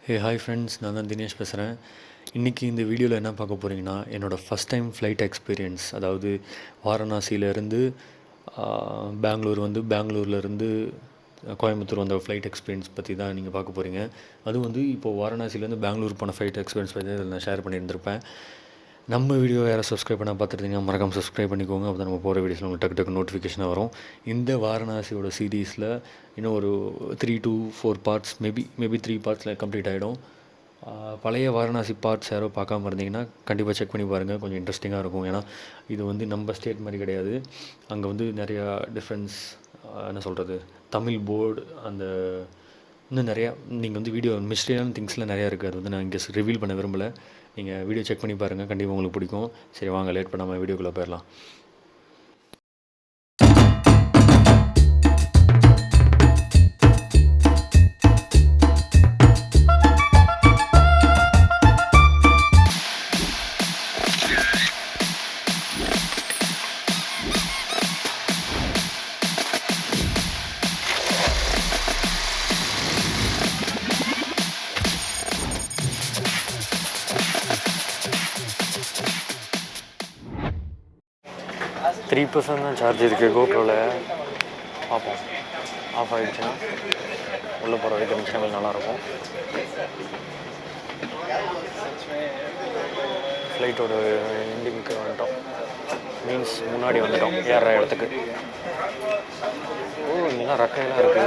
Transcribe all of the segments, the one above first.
Hi friends, நான் தான் தினேஷ் பேசுகிறேன். இன்றைக்கி இந்த வீடியோவில் என்ன பார்க்க போகிறீங்கன்னா, என்னோடய ஃபஸ்ட் டைம் ஃப்ளைட் எக்ஸ்பீரியன்ஸ். அதாவது வாரணாசியிலேருந்து பெங்களூர்லேருந்து கோயம்புத்தூர் வந்த ஃப்ளைட் எக்ஸ்பீரியன்ஸ் பற்றி தான் நீங்கள் பார்க்க போகிறீங்க. அதுவும் வந்து இப்போது வாரணாசியிலேருந்து பெங்களூர் போன ஃப்ளைட் எக்ஸ்பீரியன்ஸ் பற்றி இதில் நான் ஷேர் பண்ணியிருந்திருப்பேன். நம்ம வீடியோ யாரும் சப்ஸ்கிரைப் பண்ணால் பார்த்துருந்தீங்கன்னா மறக்காம சப்ஸ்கிரைப் பண்ணிக்கோங்க. அப்போ தான் நம்ம போகிற வீடியோஸில் உங்களுக்கு டக்கு நோட்டிஃபிகேஷனாக வரும். இந்த வாரணாசியோட சீரீஸில் இன்னும் ஒரு 3 to 4 பார்ட்ஸ், மேபி 3 பார்ட்ஸில் கம்ப்ளீட் ஆகிடும். பழைய வாரணாசி பார்ட்ஸ் யாரோ பார்க்காம இருந்தீங்கன்னா கண்டிப்பாக செக் பண்ணி பாருங்கள். கொஞ்சம் இன்ட்ரெஸ்டிங்காக இருக்கும். ஏன்னா இது வந்து நம்ம ஸ்டேட் மாதிரி கிடையாது. அங்கே வந்து நிறையா டிஃப்ரென்ஸ், என்ன சொல்கிறது, தமிழ் போர்டு, அந்த இன்னும் நிறையா நீங்கள் வந்து வீடியோ மிஸ்டரியான திங்ஸ்லாம் நிறையா இருக்குது. அது வந்து நான் இங்கே ரிவீல் பண்ண விரும்பலை. நீங்கள் வீடியோ செக் பண்ணி பாருங்கள், கண்டிப்பாக உங்களுக்கு பிடிக்கும். சரி, வாங்க லேட் பண்ணாமல் வீடியோக்குள்ளே போயிடலாம். த்ரீ % தான் சார்ஜ் இருக்குது கோப்ரோவில். பார்ப்போம், ஆஃப் ஆகிடுச்சுன்னா உள்ளே போகிற வரைக்கும் நிமிஷங்கள் நல்லாயிருக்கும். ஃப்ளைட்டோட எண்டிங்க்கு வந்துட்டோம், மீன்ஸ் முன்னாடி வந்துட்டோம் ஏறுற இடத்துக்கு. இங்கெல்லாம் ரக்கையெல்லாம் இருக்குது.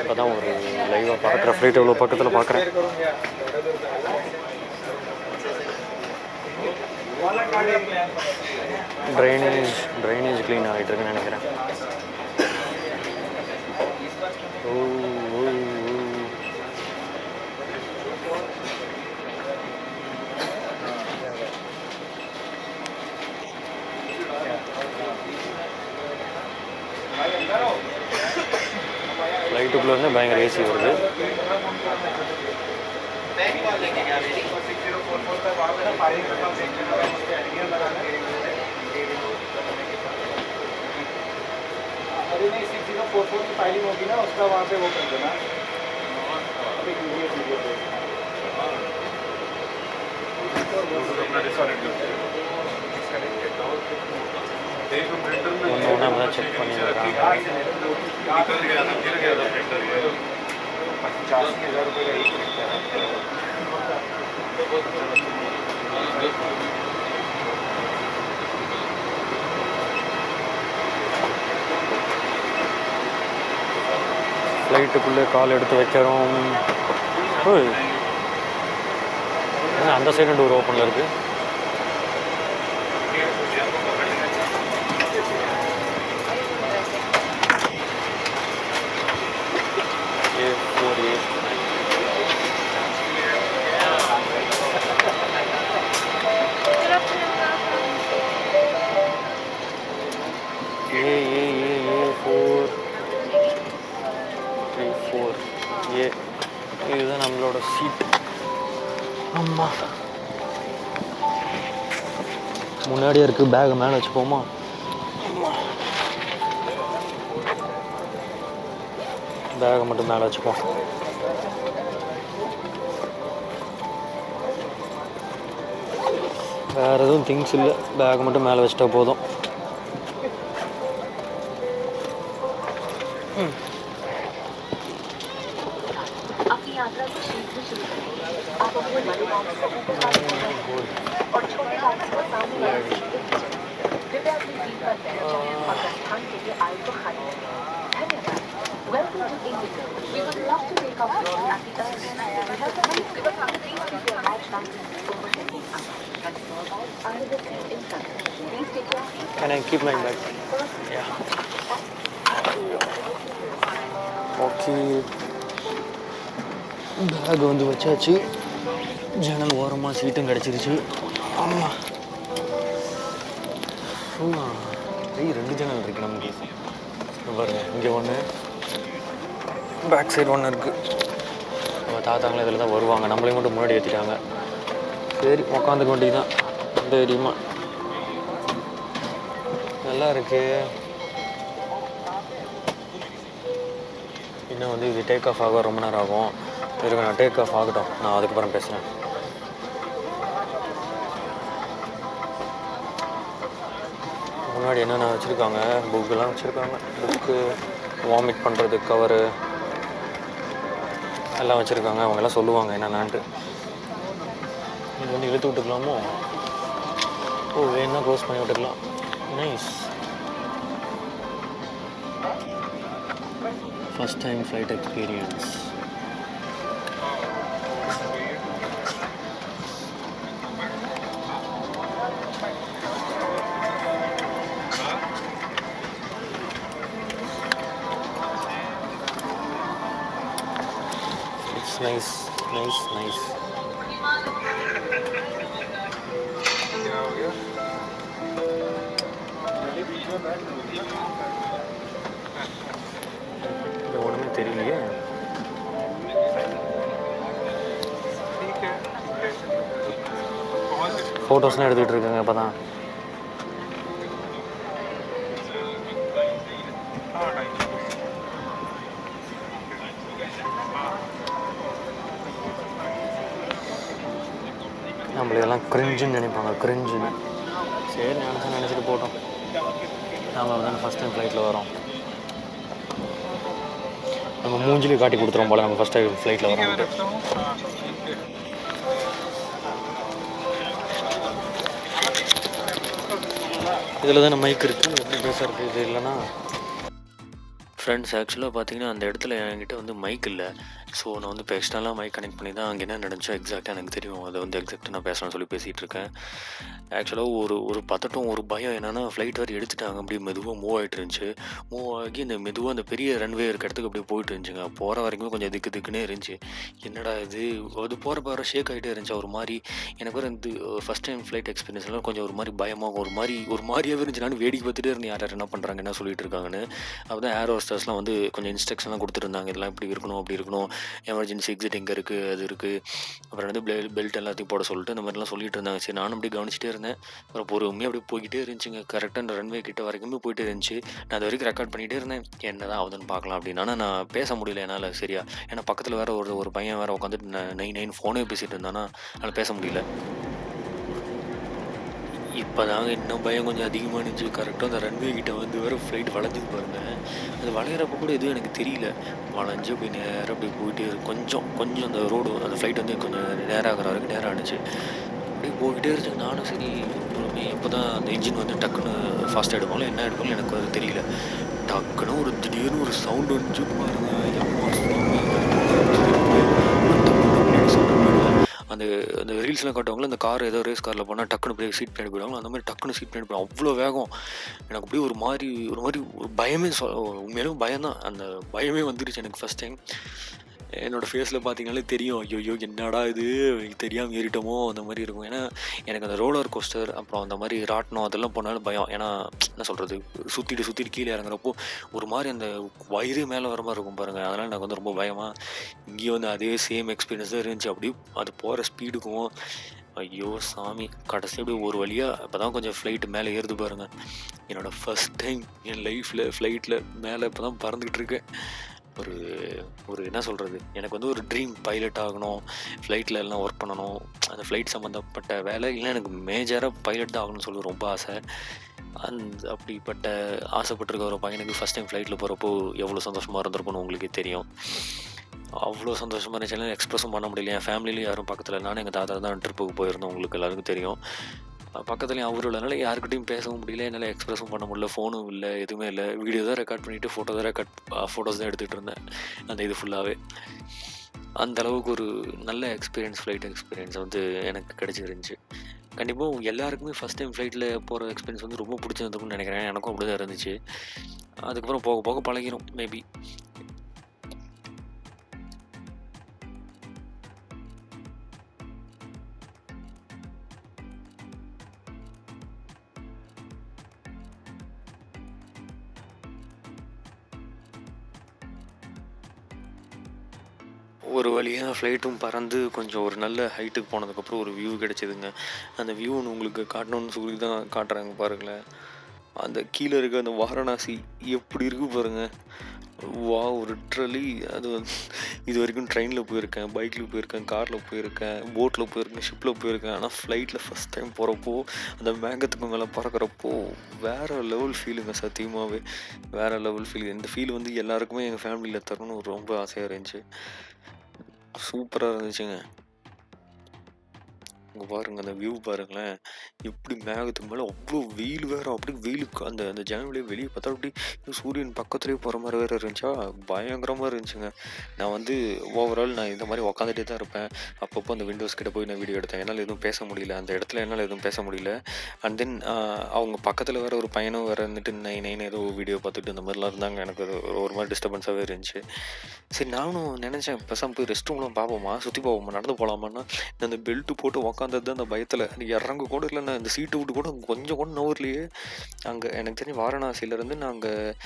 இப்போ தான் ஒரு லைவாக பார்க்குற ஃப்ளைட் எவ்வளோ பக்கத்தில் பார்க்குறேன். ட்ரைனேஜ் க்ளீன் ஆகிட்டு இருக்குன்னு நினைக்கிறேன். ஃப்ளைட்டுக்குள்ளே இருந்து பயங்கர ஏசி வருது. अरे नहीं 6044 की फाइलिंग होगी ना, उसका वहाँ पे वो कर देना. ஒன்று நம்ம தான் செக் பண்ணிடுறோம். 85,000 रुपये का एक मिनट है. ஃப்ளைட்டுக்குள்ளே கால் எடுத்து வைக்கிறோம். அந்த சைடு டோர் ஓப்பனில் இருக்குது. இதுதான் நம்மளோட சீட். அம்மா முன்னாடியே இருக்குது. பேகை மேலே வச்சுப்போமா? பேகை மட்டும் மேலே வச்சுப்போம். வேறு எதுவும் திங்ஸ் இல்லை, பேகை மட்டும் மேலே வச்சுட்டா போதும். Can I keep my bag? Yeah. Okay. Bag வந்து வச்சாச்சு. ஜன்னல் ஓரமாக சீட்டும் கிடச்சிருச்சு. ஆமாம், 2 ஜன்னல் இருக்குது நமக்கு. பாருங்கள், இங்கே ஒன்று, பேக் சைடு ஒன்று இருக்குது. நம்ம தாத்தாங்களும் இதில் தான் வருவாங்க. நம்மளையும் மட்டும் முன்னாடி ஏற்றிட்டாங்க. சரி, உக்காந்துக்க வேண்டியது தான் தைரியமாக. நல்லா இருக்குது. இன்னும் வந்து இது டேக் ஆஃப் ஆக ரொம்ப நேரம் ஆகும். இருக்கு, நான் டேக் ஆஃப் ஆகட்டும், நான் அதுக்கப்புறம் பேசுகிறேன். முன்னாடி என்னென்ன வச்சுருக்காங்க, புக்கெல்லாம் வச்சுருக்காங்க. புக்கு, வாமிட் பண்ணுறது கவரு எல்லாம் வச்சுருக்காங்க. அவங்கெல்லாம் சொல்லுவாங்க என்னென்னான்ட்டு. இது வந்து இழுத்து விட்டுக்கலாமோ? ஓ, வேணுன்னா க்ளோஸ் பண்ணி விட்டுக்கலாம். Nice. First time flight experience. It's nice. இது ஒன்றுமே தெரியலையே. ஃபோட்டோஸ்லாம் எடுத்துக்கிட்டு இருக்காங்க இப்போ தான். நம்மள இதெல்லாம் கிரிஞ்சுன்னு நினைப்பாங்க, கிரிஞ்சுன்னு. சரி, நினச்சிட்டு போட்டோம். நாம் தானே ஃபஸ்ட் டைம் ஃப்ளைட்டில் வரோம். நம்ம மூஞ்சிலே காட்டி கொடுத்துருவோம் போல் நம்ம ஃபஸ்ட் டைம் ஃப்ளைட்டில் வரோம். இதில் தானே மைக் இருக்குது, எப்படி பேசுறது இது இல்லைன்னா? ஃப்ரெண்ட்ஸ், ஆக்சுவலாக பார்த்தீங்கன்னா அந்த இடத்துல என்கிட்ட வந்து மைக் இல்லை. ஸோ நான் வந்து இப்போ எக்ஸ்ட்ராலாம் மைக் கனெக்ட் பண்ணி தான் அங்கே என்ன நடந்துச்சோ எக்ஸாக்டாக எனக்கு தெரியும். அதை வந்து எக்ஸாக்டாக நான் பேசலாம்னு சொல்லி பேசிகிட்டு இருக்கேன். ஆக்சுவலாக ஒரு பதட்டம், ஒரு பயம். என்னென்னா ஃப்ளைட் வரை எடுத்துட்டாங்க, அப்படியே மெதுவாக மூவ் ஆகிட்டு இருந்துச்சு. மூவ் ஆகி இந்த மெதுவாக அந்த பெரிய ரன்வே இருக்க இடத்துக்கு அப்படியே போயிட்டு இருந்துச்சுங்க. போகிற வரைக்கும் கொஞ்சம் திக்குன்னே இருந்துச்சு. என்னடா இது, அது போகிற ஷேக் ஆகிட்டே இருந்துச்சு. ஒரு மாதிரி எனக்கு வேறு இந்த ஃபஸ்ட் டைம் ஃப்ளைட் எக்ஸ்பீரியன்ஸ்லாம் கொஞ்சம் ஒரு மாதிரி பயமாக, ஒரு மாதிரியாகவே இருந்துச்சு. நான் வேடிக்கை பார்த்துட்டே இருந்தேன், யார் என்ன பண்ணுறாங்க, என்ன சொல்லிட்டு இருக்காங்கன்னு. அப்போ தான் ஏர் ஹோஸ்டர்ஸ்லாம் வந்து கொஞ்சம் இன்ஸ்ட்ரக்ஷன்லாம் கொடுத்துருந்தாங்க. இதெல்லாம் இப்படி இருக்கணும், அப்படி இருக்கணும், எமர்ஜென்சி எக்ஸிட் எங்கே இருக்குது, அது இருக்குது, அப்புறம் வந்து பெல்ட் எல்லாத்தையும் போட சொல்லிட்டு இந்த மாதிரிலாம் சொல்லிட்டு இருந்தாங்க. சரி, நானும் அப்படியே கவனிச்சிட்டே இருந்தேன். அப்புறம் பொறுமையாக அப்படியே போய்கிட்டே இருந்துச்சுங்க. கரெக்டாக அந்த ரன்வே கிட்ட வரைக்குமே போயிட்டே இருந்துச்சு. நான் அது வரைக்கும் ரெக்கார்ட் பண்ணிகிட்டே இருந்தேன், என்ன தான் ஆகுதுன்னு பார்க்கலாம் அப்படின்னு. ஆனால் நான் பேச முடியல என்னால் சரியா. ஏன்னா பக்கத்தில் வேறு ஒரு பையன் வேறு உட்காந்துட்டு நைன் ஃபோனே பேசிகிட்டு இருந்தானா, அதனால் பேச முடியல. இப்போ தாங்க இன்னும் பயம் கொஞ்சம் அதிகமாக இருந்துச்சு. கரெக்டாக அந்த ரன்வே கிட்ட வந்து வேறு ஃப்ளைட் வளைஞ்சது பாருங்கள். அது வளையிறப்ப கூட எதுவும் எனக்கு தெரியல. வளைஞ்சு அப்படி நேராக அப்படி போயிட்டு கொஞ்சம் அந்த ரோடு, அந்த ஃப்ளைட் வந்து கொஞ்சம் நேராகிற வரைக்கும் நேராக ஆனிச்சு. அப்படியே போய்கிட்டே இருந்துச்சு. நானும் சரி எப்போ தான் அந்த இன்ஜின் வந்து டக்குன்னு ஃபாஸ்ட்டாக எடுப்பாங்களோ என்ன எடுப்பாங்களோ எனக்கு அது தெரியல. டக்குன்னு ஒரு திடீர்னு ஒரு சவுண்டு வந்துச்சு பாருங்க. அந்த அந்த ரீல்ஸ்லாம் காட்டுவாங்களே, அந்த கார் ஏதோ ரேஸ் காரில் போனால் டக்குன்னு அப்படியே சீட் பின்னாடி போயிடுவாங்க, அந்த மாதிரி டக்குன்னு சீட் பின்னாடி போயிடும். அவ்வளோ வேகம். எனக்கு அப்படியே ஒரு மாதிரி ஒரு பயமே, உண்மையிலும் பயம்தான். அந்த பயமே வந்துருச்சு எனக்கு ஃபஸ்ட் டைம். என்னோடய ஃபேஸில் பார்த்தீங்கன்னாலே தெரியும், ஐயோ என்னடா இது தெரியாமல் ஏறிட்டோமோ அந்த மாதிரி இருக்கும். ஏன்னா எனக்கு அந்த ரோலர் கோஸ்டர், அப்புறம் அந்த மாதிரி ராட்டினம் அதெல்லாம் போனாலும் பயம். ஏன்னா என்ன சொல்கிறது, சுற்றிட்டு கீழே இறங்குறப்போ ஒரு மாதிரி அந்த வயிறு மேலே வர மாதிரி இருக்கும் பாருங்கள். அதனால் எனக்கு வந்து ரொம்ப பயமாக. இங்கேயும் வந்து அதே சேம் எக்ஸ்பீரியன்ஸ் தான் இருந்துச்சு. அப்படியே அது போகிற ஸ்பீடுக்கும் ஐயோ சாமி, கடைசி அப்படியே ஒரு வழியாக இப்போ தான் கொஞ்சம் ஃப்ளைட்டு மேலே ஏறுது பாருங்கள். என்னோடய ஃபஸ்ட் டைம் என் லைஃப்பில் ஃப்ளைட்டில் மேலே இப்போ தான் பறந்துக்கிட்டு இருக்கேன். ஒரு என்ன சொல்கிறது, எனக்கு வந்து ஒரு ட்ரீம் பைலட் ஆகணும், ஃப்ளைட்டில் எல்லாம் ஒர்க் பண்ணணும், அந்த ஃப்ளைட் சம்மந்தப்பட்ட வேலை இல்லை, எனக்கு மேஜராக பைலட் தான் ஆகணும்னு சொல்லி ரொம்ப ஆசை. அப்படிப்பட்ட ஆசைப்பட்டிருக்க ஒரு பையனுக்கு ஃபஸ்ட் டைம் ஃப்ளைட்டில் போகிறப்போ எவ்வளோ சந்தோஷமாக இருந்திருக்கும்னு உங்களுக்கே தெரியும். அவ்வளோ சந்தோஷமாக இருந்துச்சு. எக்ஸ்ப்ரெஸும் பண்ண முடியல. என் ஃபேமிலியிலையும் யாரும் பக்கத்தில், நானும் எங்கள் தாத்தா தான் ட்ரிப்புக்கு போயிருந்தோம், உங்களுக்கு எல்லாருக்கும் தெரியும். பக்கத்துலேயும் அவர் இல்லைனால யாருக்கிட்டையும் பேச முடியல, என்னால் எக்ஸ்ப்ரெஸும் பண்ண முடியல, ஃபோனும் இல்லை, எதுவுமே இல்லை. வீடியோ தான் ரெக்கார்ட் பண்ணிவிட்டு ஃபோட்டோஸ் தான் எடுத்துகிட்டு இருந்தேன் அந்த இது ஃபுல்லாகவே. அந்தளவுக்கு ஒரு நல்ல ஃப்ளைட் எக்ஸ்பீரியன்ஸ் வந்து எனக்கு கிடச்சிருந்துச்சு. கண்டிப்பாக எல்லாருக்குமே ஃபஸ்ட் டைம் ஃப்ளைட்டில் போகிற எக்ஸ்பீரியன்ஸ் வந்து ரொம்ப பிடிச்சிருந்துருக்கும்னு நினைக்கிறேன். எனக்கும் அப்படி தான் இருந்துச்சு. அதுக்கப்புறம் போக போக பழகிடும் மேபி. ஒரு வழியாக ஃப்ளைட்டும் பறந்து கொஞ்சம் ஒரு நல்ல ஹைட்டுக்கு போனதுக்கப்புறம் ஒரு வியூ கிடச்சிதுங்க. அந்த வியூ ஒன்று உங்களுக்கு காட்டணும்னு சொல்லி தான் காட்டுறாங்க பாருங்களேன். அந்த கீழே இருக்க அந்த வாரணாசி எப்படி இருக்கு பாருங்க. லிட்ரலி அது வந்து இது வரைக்கும் ட்ரெயினில் போயிருக்கேன், பைக்கில் போயிருக்கேன், காரில் போயிருக்கேன், போட்டில் போயிருக்கேன், ஷிப்பில் போயிருக்கேன். ஆனால் ஃப்ளைட்டில் ஃபஸ்ட் டைம் போகிறப்போ அந்த மேகத்துக்கு மேலே பறக்கிறப்போ வேறு லெவல் ஃபீலுங்க. சத்தியமாகவே வேறு லெவல் ஃபீல். இந்த ஃபீல் வந்து எல்லாருக்குமே எங்கள் ஃபேமிலியில் தரணும்னு ரொம்ப ஆசையாக இருந்துச்சு. சூப்பராக இருந்துச்சுங்க. இங்கே பாருங்கள், அந்த வியூ பாருங்களேன், எப்படி மேகத்துக்கு மேலே அவ்வளோ வெயில் வேறு. அப்படி வெயிலுக்கு அந்த அந்த ஜன்னல் வெளியே பார்த்தா அப்படி சூரியன் பக்கத்துலேயே போகிற மாதிரி வேறு இருந்துச்சா, பயங்கரமாக இருந்துச்சுங்க. நான் வந்து ஓவரால் நான் இந்த மாதிரி உக்காந்துட்டே தான் இருப்பேன். அப்பப்போ அந்த விண்டோஸ் கிட்ட போய் நான் வீடியோ எடுத்தேன். என்னால் எதுவும் பேச முடியல அந்த இடத்துல, என்னால் எதுவும் பேச முடியல. அண்ட் தென் அவங்க பக்கத்தில் வேறு ஒரு பையனும் வேறு இருந்துட்டு நைன் ஏதோ வீடியோ பார்த்துட்டு இந்த மாதிரிலாம் இருந்தாங்க. எனக்கு அது ஒரு மாதிரி டிஸ்டர்பன்ஸாகவே இருந்துச்சு. சரி, நானும் நினச்சேன் பேசாமல் போய் ரெஸ்ட் ரூம்லாம் பார்ப்போமா, சுற்றி பார்ப்போமா, நடந்து போகலாமான்னா அந்த பெல்ட்டு போட்டு உக்காந்தது தான் அந்த பயத்தில். இறங்க கூட இல்லை, நான் இந்த சீட்டு விட்டு கூட கொஞ்சம் கூட நவர்லையே. அங்கே எனக்கு தெரிஞ்சு வாரணாசியிலேருந்து நாங்கள்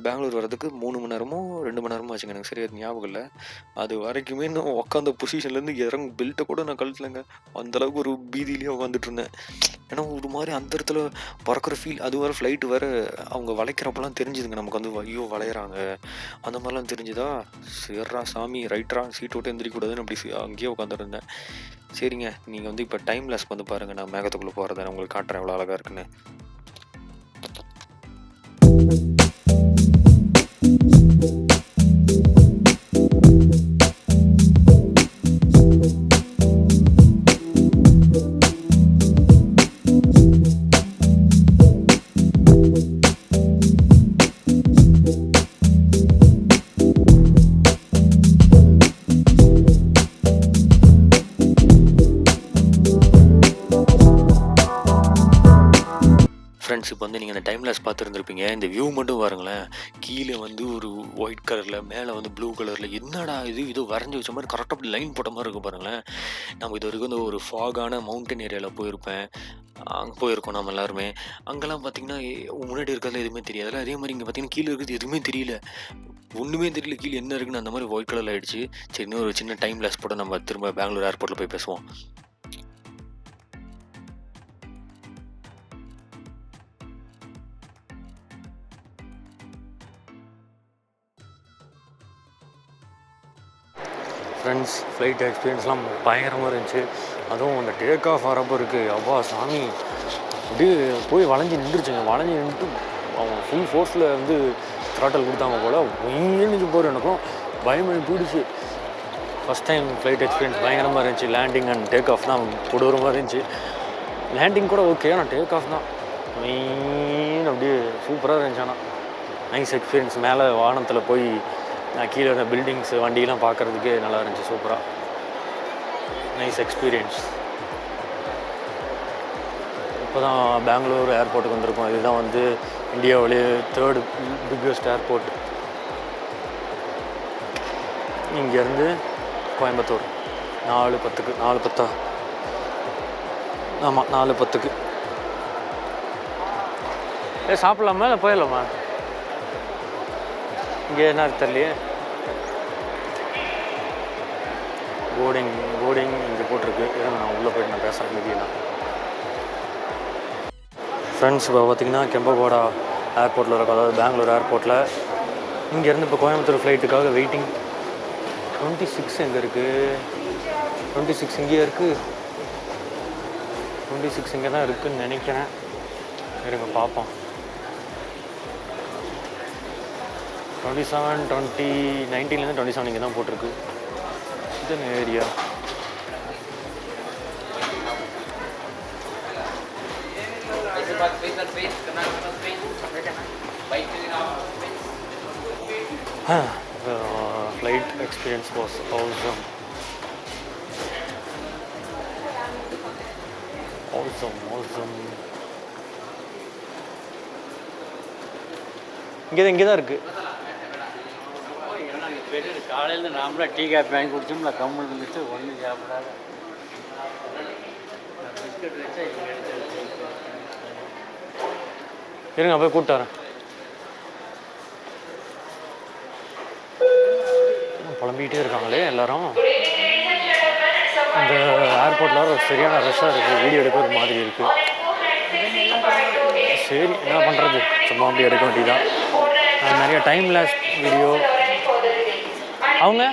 பெங்களூர் வர்றதுக்கு 3 மணி நேரமோ 2 மணி நேரமோ ஆச்சுங்க. எனக்கு சரியா ஞாபகம் இல்லை. அது வரைக்குமே நான் உட்காந்த பொசிஷன்லேருந்து பெல்ட்டை கூட நான் கழட்டலைங்க. அந்தளவுக்கு ஒரு பீதியிலேயே உட்காந்துட்டு இருந்தேன். ஏன்னா ஒரு மாதிரி அந்த இடத்துல பறக்கிற ஃபீல். அது வேறு ஃப்ளைட்டு வேறு அவங்க வளைக்கிறப்பெல்லாம் தெரிஞ்சுதுங்க நமக்கு வந்து ஐயோ வளையிறாங்க அந்த மாதிரிலாம் தெரிஞ்சுதா. சேர்றா சாமி ரைட்ரா, சீட்டு விட்டு எந்திரிக்கூடாதுன்னு அப்படி அங்கேயே உட்காந்துருந்தேன். சரிங்க, நீங்கள் வந்து இப்போ டைம் லேஸ் வந்து பாருங்கள். நான் மேகத்துக்குள்ளே போகிறத நான் உங்களுக்கு காட்டுறேன் எவ்வளோ அழகாக இருக்குன்னு. ஃப்ரெண்ட்ஸ், இப்போ வந்து நீங்கள் அந்த டைம் லேஸ் பார்த்துருந்துருப்பீங்க. இந்த வியூ மட்டும் பாருங்களேன். கீழே வந்து ஒரு ஒயிட் கலரில், மேலே வந்து ப்ளூ கலரில், என்னடா இது வரைஞ்சி வச்ச மாதிரி கரெக்டாக அப்படி லைன் போட்ட மாதிரி இருக்கும் பாருங்களேன். நம்ம இது வரைக்கும் வந்து ஒரு ஃபாகான மவுண்டன் ஏரியாவில் போயிருப்பேன், அங்கே போயிருக்கோம் நம்ம எல்லாருமே. அங்கெல்லாம் பார்த்தீங்கன்னா முன்னாடி இருக்கிறதுல எதுவுமே தெரியாதுல்ல. அதே மாதிரி இங்கே பார்த்தீங்கன்னா கீழே இருக்கிறது எதுவுமே தெரியல, ஒன்றுமே தெரியல கீழே என்ன இருக்குன்னு. அந்த மாதிரி ஒயிட் கலரில் ஆகிடுச்சு. சரி, இன்னும் ஒரு சின்ன டைம் லேஸ் போட்டு நம்ம திரும்ப பெங்களூர் ஏர்போர்ட்டில் போய் பேசுவோம். ஃப்ரெண்ட்ஸ், ஃப்ளைட் எக்ஸ்பீரியன்ஸ்லாம் பயங்கரமாக இருந்துச்சு. அதுவும் அந்த டேக் ஆஃப் ஆகிறப்போ இருக்குது, அப்பா சாமி அப்படியே போய் வளைஞ்சி நின்றுச்சுங்க. வளைஞ்சி நின்றுட்டு அவங்க ஃபுல் ஃபோர்ஸில் வந்து த்ராட்டல் கொடுத்தாங்க போல். ஒய்ன்னு போகிற எனக்கும் பயமே போயிடுச்சு. ஃபஸ்ட் டைம் ஃப்ளைட் எக்ஸ்பீரியன்ஸ் பயங்கரமாக இருந்துச்சு. லேண்டிங் அண்ட் டேக் ஆஃப் தான் கொடூரமாக இருந்துச்சு. லேண்டிங் கூட ஓகே, ஆனால் டேக் ஆஃப் தான் மெயின் அப்படியே சூப்பராக இருந்துச்சு. ஆனால் நைஸ் எக்ஸ்பீரியன்ஸ். மேலே வானத்தில் போய் கீழே இருந்த பில்டிங்ஸு வண்டியெலாம் பார்க்குறதுக்கே நல்லா இருந்துச்சு. சூப்பராக நைஸ் எக்ஸ்பீரியன்ஸ். இப்போ தான் பெங்களூர் ஏர்போர்ட்டுக்கு வந்திருக்கோம். இதுதான் வந்து இந்தியாவிலே 3rd பிக்கஸ்ட் ஏர்போர்ட். இங்கேருந்து கோயம்புத்தூர் 4:10 4:10 ஆமாம் 4:10. சாப்பிட்லாமா இல்லை போயிடலாமா? இங்கே என்ன தெரியலையே. போர்டிங் இங்கே போட்டிருக்கு. நான் உள்ளே போய்ட்டு நான் பேசுகிறேன் மீதியெல்லாம். ஃப்ரெண்ட்ஸ், இப்போ பார்த்திங்கன்னா கெம்பகோடா ஏர்போர்ட்டில் இருக்கும், அதாவது பெங்களூர் ஏர்போர்ட்டில். இங்கேருந்து இப்போ கோயம்புத்தூர் ஃப்ளைட்டுக்காக வெயிட்டிங். 26 எங்கே இருக்குது? 26 இங்கேயே இருக்குது. 26 இங்கே தான் இருக்குதுன்னு நினைக்கிறேன். இருங்க பார்ப்போம். 27 2019 27 இங்கே தான் போட்டிருக்கு. இது area. Flight experience was awesome. இங்கே தான் இருக்குது. காலையில் நாமளாக டீ காஃபி வாங்கி குடிச்சோம்ல, கம்மல் இருந்துச்சு, ஒன்றும் சாப்பிடாது. பிஸ்கட் வச்சா இருங்க போய் கூப்பிட்டு வரேன். புலம்பிகிட்டே இருக்காங்களே எல்லோரும். இந்த ஏர்போர்ட்டில் ஒரு சரியான ரஷ்ஷாக இருக்குது. வீடியோ எடுக்க ஒரு மாதிரி இருக்குது. சரி என்ன பண்ணுறது, சும்மா அப்படி எடுக்க வேண்டியதான். நிறைய டைம் லேஸ் வீடியோ அவங்க